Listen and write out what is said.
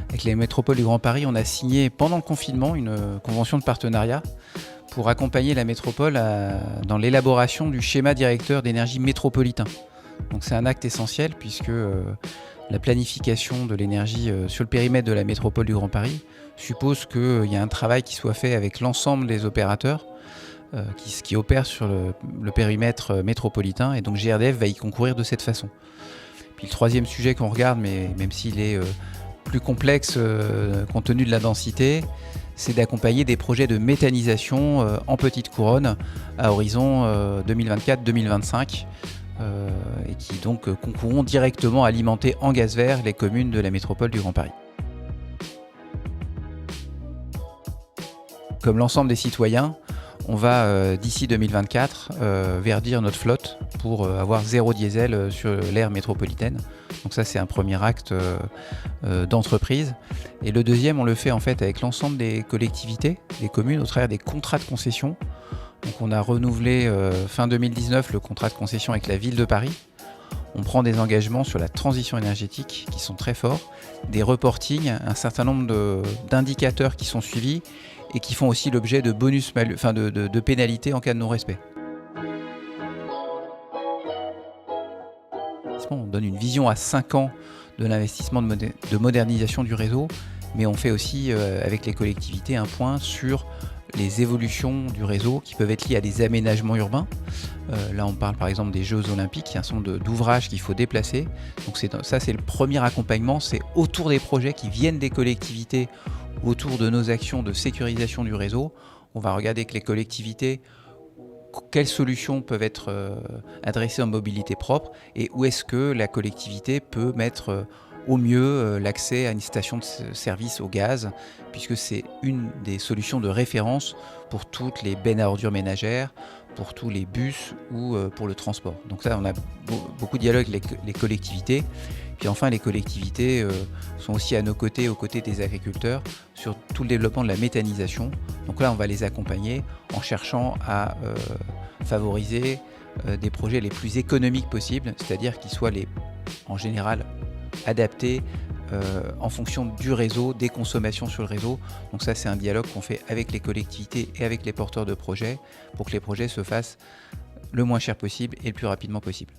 Avec les métropoles du Grand Paris, on a signé pendant le confinement une convention de partenariat pour accompagner la métropole dans l'élaboration du schéma directeur d'énergie métropolitain. Donc c'est un acte essentiel puisque la planification de l'énergie sur le périmètre de la métropole du Grand Paris suppose qu'il y a un travail qui soit fait avec l'ensemble des opérateurs qui opèrent sur le périmètre métropolitain, et donc GRDF va y concourir de cette façon. Puis le troisième sujet qu'on regarde, mais même s'il est plus complexe compte tenu de la densité, c'est d'accompagner des projets de méthanisation en petite couronne à horizon 2024-2025 et qui donc concourront directement à alimenter en gaz vert les communes de la métropole du Grand Paris. Comme l'ensemble des citoyens, on va d'ici 2024 verdir notre flotte pour avoir zéro diesel sur l'aire métropolitaine. Donc ça, c'est un premier acte d'entreprise. Et le deuxième, on le fait en fait avec l'ensemble des collectivités, des communes, au travers des contrats de concession. Donc on a renouvelé fin 2019 le contrat de concession avec la ville de Paris. On prend des engagements sur la transition énergétique qui sont très forts, des reportings, un certain nombre d'indicateurs qui sont suivis et qui font aussi l'objet de de pénalités en cas de non-respect. On donne une vision à 5 ans de l'investissement de modernisation du réseau, mais on fait aussi avec les collectivités un point sur les évolutions du réseau qui peuvent être liées à des aménagements urbains. Là, on parle par exemple des Jeux Olympiques, il y a un certain nombre d'ouvrages qu'il faut déplacer. Donc ça, c'est le premier accompagnement, c'est autour des projets qui viennent des collectivités, autour de nos actions de sécurisation du réseau. On va regarder avec les collectivités quelles solutions peuvent être adressées en mobilité propre et où est-ce que la collectivité peut mettre au mieux l'accès à une station de service au gaz, puisque c'est une des solutions de référence pour toutes les bennes à ordures ménagères, pour tous les bus ou pour le transport. Donc ça, on a beaucoup de dialogue avec les collectivités. Puis enfin, les collectivités sont aussi à nos côtés, aux côtés des agriculteurs, sur tout le développement de la méthanisation. Donc là, on va les accompagner en cherchant à favoriser des projets les plus économiques possibles, c'est-à-dire qu'ils soient en général adaptés en fonction du réseau, des consommations sur le réseau. Donc ça, c'est un dialogue qu'on fait avec les collectivités et avec les porteurs de projets pour que les projets se fassent le moins cher possible et le plus rapidement possible.